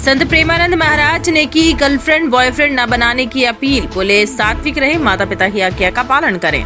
संत प्रेमानंद महाराज ने की girlfriend boyfriend न बनाने की अपील। बोले सात्विक रहे, माता पिता की आज्ञा का पालन करें।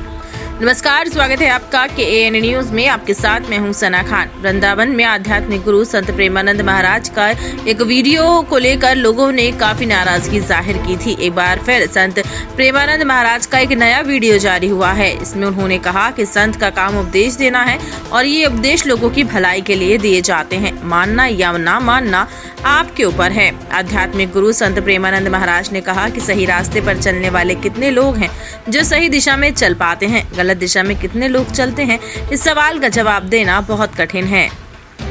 नमस्कार, स्वागत है आपका KAN न्यूज में। आपके साथ मैं हूं सना खान। वृंदावन में आध्यात्मिक गुरु संत प्रेमानंद महाराज का एक वीडियो को लेकर लोगों ने काफी नाराजगी जाहिर की थी। एक बार फिर संत प्रेमानंद महाराज का एक नया वीडियो जारी हुआ है। इसमें उन्होंने कहा कि संत का काम उपदेश देना है और ये उपदेश लोगों की भलाई के लिए दिए जाते हैं। मानना या ना मानना आपके ऊपर है। आध्यात्मिक गुरु संत प्रेमानंद महाराज ने कहा कि सही रास्ते पर चलने वाले कितने लोग हैं जो सही दिशा में चल पाते हैं, गलत दिशा में कितने लोग चलते हैं, इस सवाल का जवाब देना बहुत कठिन है।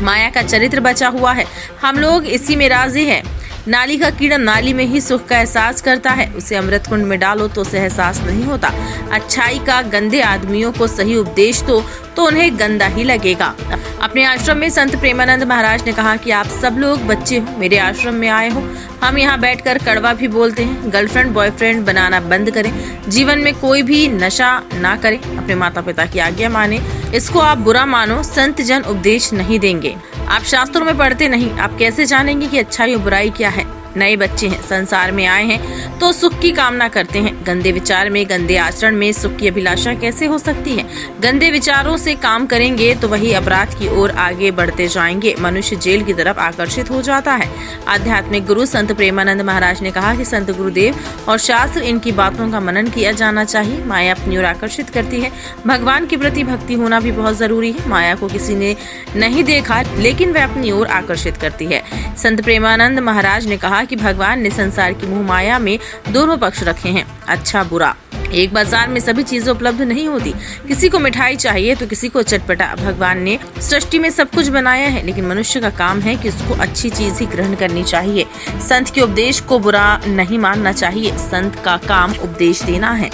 माया का चरित्र बचा हुआ है, हम लोग इसी में राजी हैं। नाली का कीड़ा नाली में ही सुख का एहसास करता है, उसे अमृत कुंड में डालो तो उसे एहसास नहीं होता। अच्छाई का गंदे आदमियों को सही उपदेश दो तो उन्हें गंदा ही लगेगा। अपने आश्रम में संत प्रेमानंद महाराज ने कहा कि आप सब लोग बच्चे हो, मेरे आश्रम में आए हो, हम यहाँ बैठकर कड़वा भी बोलते हैं। गर्लफ्रेंड बॉयफ्रेंड बनाना बंद करें, जीवन में कोई भी नशा ना करें, अपने माता पिता की आज्ञा माने। इसको आप बुरा मानो, संत जन उपदेश नहीं देंगे। आप शास्त्रों में पढ़ते नहीं, आप कैसे जानेंगे कि अच्छाई और बुराई क्या है। नए बच्चे हैं, संसार में आए हैं तो सुख की कामना करते हैं। गंदे विचार में, गंदे आचरण में सुख की अभिलाषा कैसे हो सकती है। गंदे विचारों से काम करेंगे तो वही अपराध की ओर आगे बढ़ते जाएंगे। मनुष्य जेल की तरफ आकर्षित हो जाता है। आध्यात्मिक गुरु संत प्रेमानंद महाराज ने कहा कि संत गुरुदेव और शास्त्र इनकी बातों का मनन किया जाना चाहिए। माया अपनी ओर आकर्षित करती है, भगवान के प्रति भक्ति होना भी बहुत जरूरी है। माया को किसी ने नहीं देखा लेकिन वह अपनी ओर आकर्षित करती है। संत प्रेमानंद महाराज ने कहा कि भगवान ने संसार की मोह माया में दोनों पक्ष रखे हैं, अच्छा बुरा। एक बाजार में सभी चीजें उपलब्ध नहीं होती, किसी को मिठाई चाहिए तो किसी को चटपटा। भगवान ने सृष्टि में सब कुछ बनाया है, लेकिन मनुष्य का काम है कि उसको अच्छी चीज ही ग्रहण करनी चाहिए। संत के उपदेश को बुरा नहीं मानना चाहिए, संत का काम उपदेश देना है।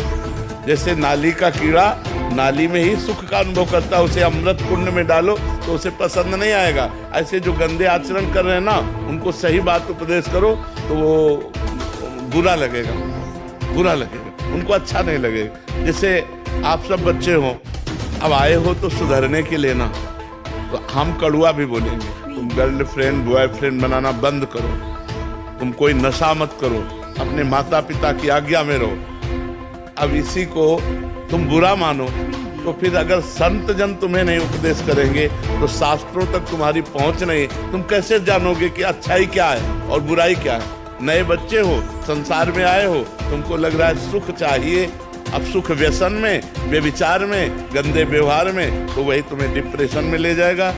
जैसे नाली का कीड़ा नाली में ही सुख का अनुभव करता है, उसे अमृत कुंड में डालो तो उसे पसंद नहीं आएगा। ऐसे जो गंदे आचरण कर रहे हैं ना, उनको सही बात उपदेश करो तो वो बुरा लगेगा, उनको अच्छा नहीं लगेगा। जैसे आप सब बच्चे हो, अब आए हो तो सुधरने के लिए ना, तो हम कड़वा भी बोलेंगे। तुम गर्लफ्रेंड बॉयफ्रेंड बनाना बंद करो, तुम कोई नशा मत करो, अपने माता पिता की आज्ञा में रहो। अब इसी को तुम बुरा मानो तो फिर अगर संत जन तुम्हें नहीं उपदेश करेंगे तो शास्त्रों तक तुम्हारी पहुंच नहीं, तुम कैसे जानोगे कि अच्छाई क्या है और बुराई क्या है। नए बच्चे हो, संसार में आए हो, तुमको लग रहा है सुख चाहिए। अब सुख व्यसन में, व्यभिचार में, गंदे व्यवहार में, तो वही तुम्हें डिप्रेशन में ले जाएगा।